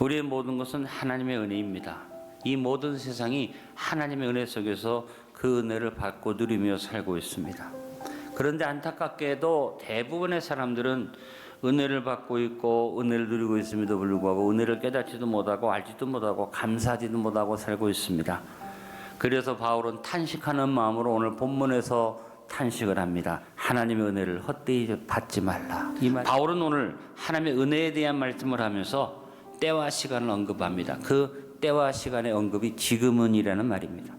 우리의 모든 것은 하나님의 은혜입니다. 이 모든 세상이 하나님의 은혜 속에서 그 은혜를 받고 누리며 살고 있습니다. 그런데 안타깝게도 대부분의 사람들은 은혜를 받고 있고 은혜를 누리고 있음에도 불구하고 은혜를 깨닫지도 못하고 알지도 못하고 감사하지도 못하고 살고 있습니다. 그래서 바울은 탄식하는 마음으로 오늘 본문에서 탄식을 합니다. 하나님의 은혜를 헛되이 받지 말라. 바울은 오늘 하나님의 은혜에 대한 말씀을 하면서 때와 시간을 언급합니다. 그 때와 시간의 언급이 지금은이라는 말입니다.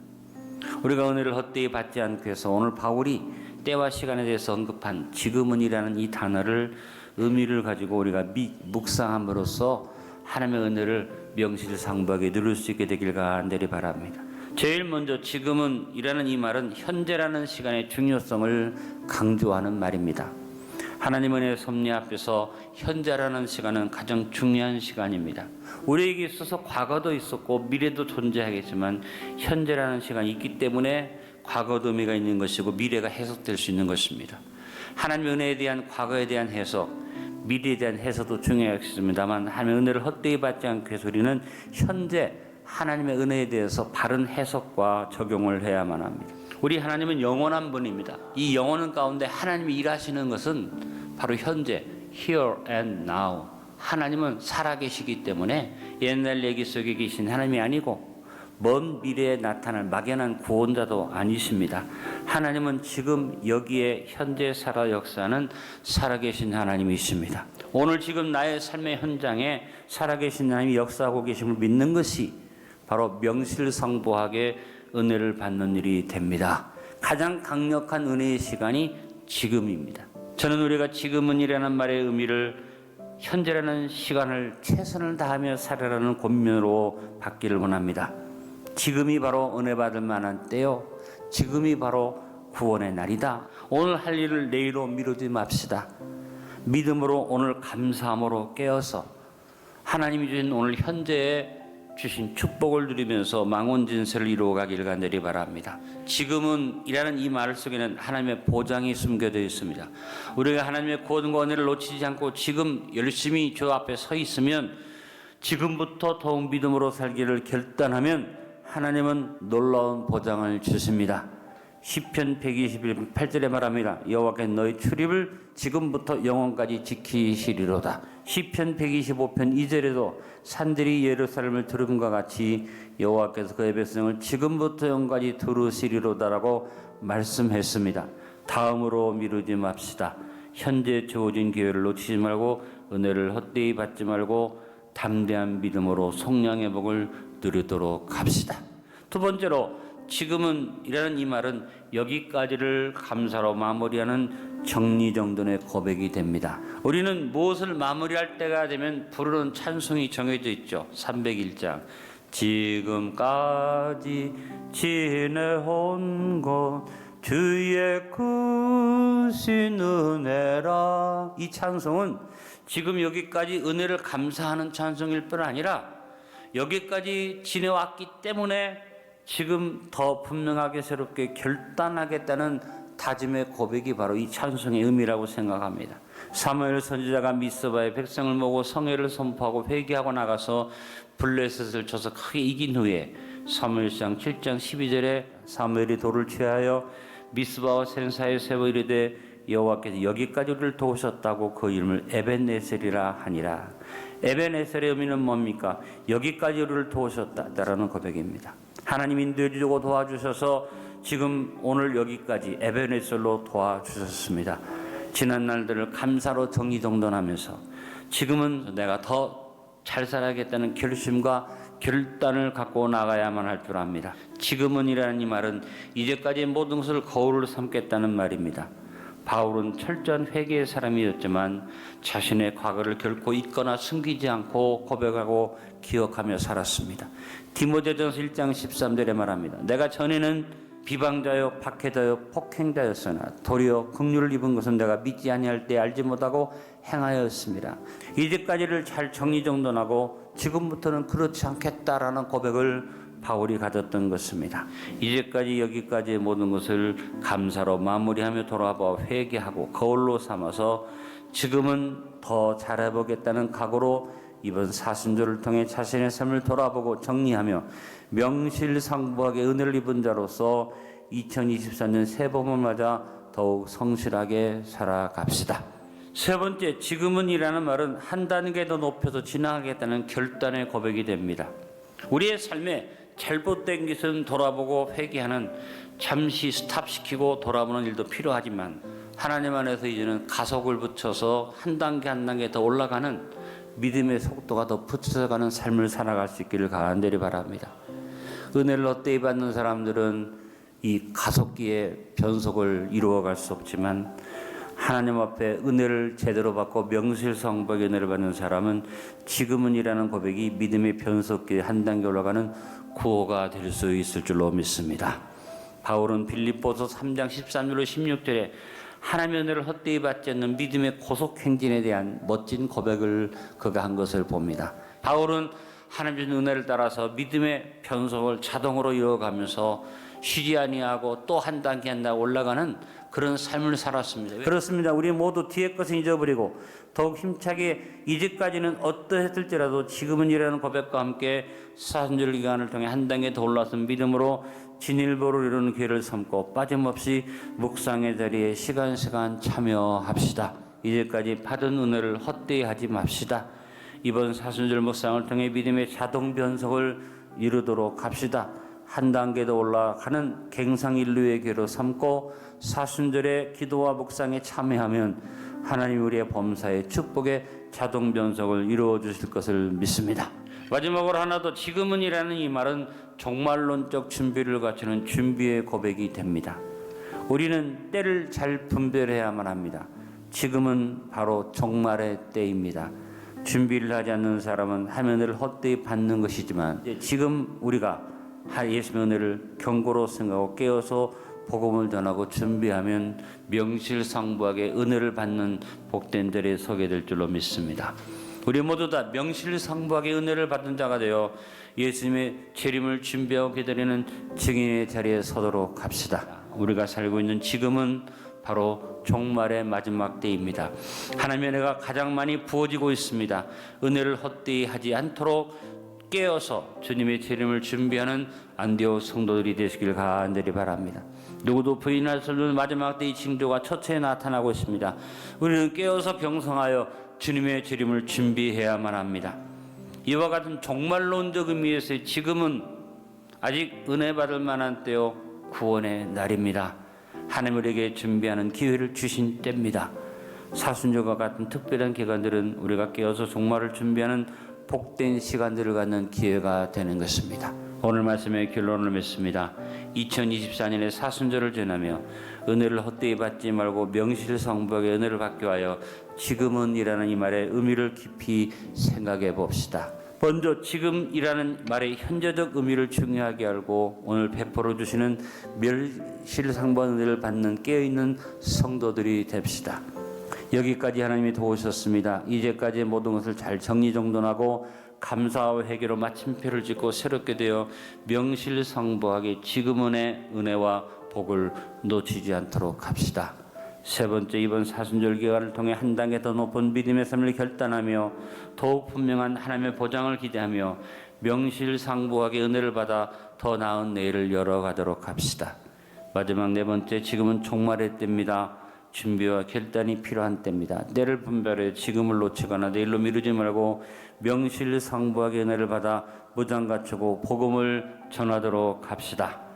우리가 은혜를 헛되이 받지 않기 위해서 오늘 바울이 때와 시간에 대해서 언급한 지금은이라는 이 단어를 의미를 가지고 우리가 묵상함으로써 하나님의 은혜를 명실상부하게 누릴 수 있게 되길 간절히 바랍니다. 제일 먼저 지금은이라는 이 말은 현재라는 시간의 중요성을 강조하는 말입니다. 하나님 은혜의 섭리 앞에서 현재라는 시간은 가장 중요한 시간입니다. 우리에게 있어서 과거도 있었고 미래도 존재하겠지만 현재라는 시간이 있기 때문에 과거도 의미가 있는 것이고 미래가 해석될 수 있는 것입니다. 하나님의 은혜에 대한 과거에 대한 해석, 미래에 대한 해석도 중요하겠습니다만 하나님의 은혜를 헛되이 받지 않기 위해서 우리는 현재 하나님의 은혜에 대해서 바른 해석과 적용을 해야만 합니다. 우리 하나님은 영원한 분입니다. 이 영원 가운데 하나님이 일하시는 것은 바로 현재, here and now. 하나님은 살아계시기 때문에 옛날 얘기 속에 계신 하나님이 아니고 먼 미래에 나타날 막연한 구원자도 아니십니다. 하나님은 지금 여기에 현재 살아 역사하는 살아계신 하나님이십니다. 오늘 지금 나의 삶의 현장에 살아계신 하나님이 역사하고 계심을 믿는 것이 바로 명실상부하게 은혜를 받는 일이 됩니다. 가장 강력한 은혜의 시간이 지금입니다. 저는 우리가 지금은이라는 말의 의미를 현재라는 시간을 최선을 다하며 살아라는 권면으로 받기를 원합니다. 지금이 바로 은혜 받을 만한 때요. 지금이 바로 구원의 날이다. 오늘 할 일을 내일로 미루지 맙시다. 믿음으로 오늘 감사함으로 깨어서 하나님이 주신 오늘 현재에 주신 축복을 누리면서 망원진세를 이루어가기를 간절히 바랍니다. 지금은 이라는 이 말 속에는 하나님의 보장이 숨겨져 있습니다. 우리가 하나님의 구원과 은혜를 놓치지 않고 지금 열심히 주 앞에 서 있으면 지금부터 더욱 믿음으로 살기를 결단하면 하나님은 놀라운 보장을 주십니다. 시편 121편 8절에 말합니다. 여호와께 너희 출입을 지금부터 영원까지 지키시리로다. 시편 125편 2절에도 산들이 예루살렘을 들음과 같이 여호와께서 그의 백성을 지금부터 영원까지 들으시리로다라고 말씀했습니다. 다음으로 미루지 맙시다. 현재 주어진 기회를 놓치지 말고 은혜를 헛되이 받지 말고 담대한 믿음으로 속량의 복을 누리도록 합시다. 두 번째로 지금은 이라는 이 말은 여기까지를 감사로 마무리하는 정리정돈의 고백이 됩니다. 우리는 무엇을 마무리할 때가 되면 부르는 찬송이 정해져 있죠. 301장 지금까지 지내온 것 주의 크신 은혜라. 이 찬송은 지금 여기까지 은혜를 감사하는 찬송일 뿐 아니라 여기까지 지내왔기 때문에 지금 더 분명하게 새롭게 결단하겠다는 다짐의 고백이 바로 이 찬송의 의미라고 생각합니다. 사무엘 선지자가 미스바의 백성을 모으고 성회를 선포하고 회개하고 나가서 블레셋을 쳐서 크게 이긴 후에 사무엘상 7장 12절에 사무엘이 돌을 취하여 미스바와 센사에 세워 이르되 여호와께서 여기까지 우리를 도우셨다고 그 이름을 에벤에셀이라 하니라. 에벤에셀의 의미는 뭡니까? 여기까지 우리를 도우셨다라는 고백입니다. 하나님 인도해 주고 도와주셔서 지금 오늘 여기까지 에벤에셀로 도와주셨습니다. 지난 날들을 감사로 정리정돈하면서 지금은 내가 더 잘 살아야겠다는 결심과 결단을 갖고 나가야만 할 줄 압니다. 지금은이라는 이 말은 이제까지 모든 것을 거울을 삼겠다는 말입니다. 바울은 철저한 회개의 사람이었지만 자신의 과거를 결코 잊거나 숨기지 않고 고백하고 기억하며 살았습니다. 디모데전서 1장 13절에 말합니다. 내가 전에는 비방자요 박해자요 폭행자였으나 도리어 긍휼을 입은 것은 내가 믿지 아니할 때 알지 못하고 행하였습니다. 이제까지를 잘 정리정돈하고 지금부터는 그렇지 않겠다라는 고백을 바울이 가졌던 것입니다. 이제까지 여기까지의 모든 것을 감사로 마무리하며 돌아봐 회개하고 거울로 삼아서 지금은 더 잘해보겠다는 각오로 이번 사순절을 통해 자신의 삶을 돌아보고 정리하며 명실상부하게 은혜를 입은 자로서 2024년 새 봄을 맞아 더욱 성실하게 살아갑시다. 세 번째, 지금은이라는 말은 한 단계 더 높여서 지나가겠다는 결단의 고백이 됩니다. 우리의 삶에 잘못된 것은 돌아보고 회개하는, 잠시 스탑시키고 돌아보는 일도 필요하지만 하나님 안에서 이제는 가속을 붙여서 한 단계 한 단계 더 올라가는 믿음의 속도가 더 붙여가는 삶을 살아갈 수 있기를 간절히 바랍니다. 은혜를 헛되이 받는 사람들은 이 가속기의 변속을 이루어갈 수 없지만 하나님 앞에 은혜를 제대로 받고 명실상부하게 은혜를 받는 사람은 지금은이라는 고백이 믿음의 변속기에 한 단계 올라가는 구호가 될 수 있을 줄로 믿습니다. 바울은 빌립보서 3장 13절로 16절에 하나님의 은혜를 헛되이 받지 않는 믿음의 고속행진에 대한 멋진 고백을 그가 한 것을 봅니다. 바울은 하나님의 은혜를 따라서 믿음의 변속을 자동으로 이어가면서 쉬지 아니하고 또 한 단계 한 단계 올라가는 그런 삶을 살았습니다. 그렇습니다. 우리 모두 뒤의 것은 잊어버리고 더욱 힘차게 이제까지는 어떠했을지라도 지금은이라는 고백과 함께 사순절 기간을 통해 한 단계 더 올라선 믿음으로 진일보를 이루는 기회를 삼고 빠짐없이 묵상의 자리에 시간 참여합시다. 이제까지 받은 은혜를 헛되이 하지 맙시다. 이번 사순절 묵상을 통해 믿음의 자동 변속을 이루도록 합시다. 한 단계 더 올라가는 갱상인류의 기회로 삼고 사순절의 기도와 묵상에 참여하면 하나님 우리의 범사의 축복의 자동 변속을 이루어 주실 것을 믿습니다. 마지막으로 하나 더, 지금은이라는 이 말은 종말론적 준비를 갖추는 준비의 고백이 됩니다. 우리는 때를 잘 분별해야만 합니다. 지금은 바로 종말의 때입니다. 준비를 하지 않는 사람은 하면을 헛되이 받는 것이지만 지금 우리가 예수의 은혜를 경고로 생각하고 깨어서 복음을 전하고 준비하면 명실상부하게 은혜를 받는 복된 자리에 서게 될 줄로 믿습니다. 우리 모두 다 명실상부하게 은혜를 받은 자가 되어 예수님의 재림을 준비하고 기다리는 증인의 자리에 서도록 합시다. 우리가 살고 있는 지금은 바로 종말의 마지막 때입니다. 하나님의 은혜가 가장 많이 부어지고 있습니다. 은혜를 헛되이 하지 않도록 깨어서 주님의 재림을 준비하는 안디옥 성도들이 되시길 간절히 바랍니다. 누구도 부인할 수 없는 마지막 때의 징조가 처처에 나타나고 있습니다. 우리는 깨어서 병성하여 주님의 재림을 준비해야만 합니다. 이와 같은 종말론적 의미에서 지금은 아직 은혜 받을 만한 때요 구원의 날입니다. 하나님 우리에게 준비하는 기회를 주신 때입니다. 사순절과 같은 특별한 기간들은 우리가 깨어서 종말을 준비하는 복된 시간들을 갖는 기회가 되는 것입니다. 오늘 말씀의 결론을 맺습니다. 2024년의 사순절을 지나며 은혜를 헛되이 받지 말고 명실상부하게 은혜를 받게 하여 지금은이라는 이 말의 의미를 깊이 생각해 봅시다. 먼저 지금이라는 말의 현재적 의미를 중요하게 알고 오늘 베풀어 주시는 명실상부한 은혜를 받는 깨어있는 성도들이 됩시다. 여기까지 하나님이 도우셨습니다. 이제까지의 모든 것을 잘 정리정돈하고 감사와 회개로 마침표를 짓고 새롭게 되어 명실상부하게 지금은의 은혜와 복을 놓치지 않도록 합시다. 세 번째, 이번 사순절 기간을 통해 한 단계 더 높은 믿음의 삶을 결단하며 더욱 분명한 하나님의 보장을 기대하며 명실상부하게 은혜를 받아 더 나은 내일을 열어가도록 합시다. 마지막 네 번째, 지금은 종말의 때입니다. 준비와 결단이 필요한 때입니다. 때를 분별해 지금을 놓치거나 내일로 미루지 말고 명실상부하게 은혜를 받아 무장 갖추고 복음을 전하도록 합시다.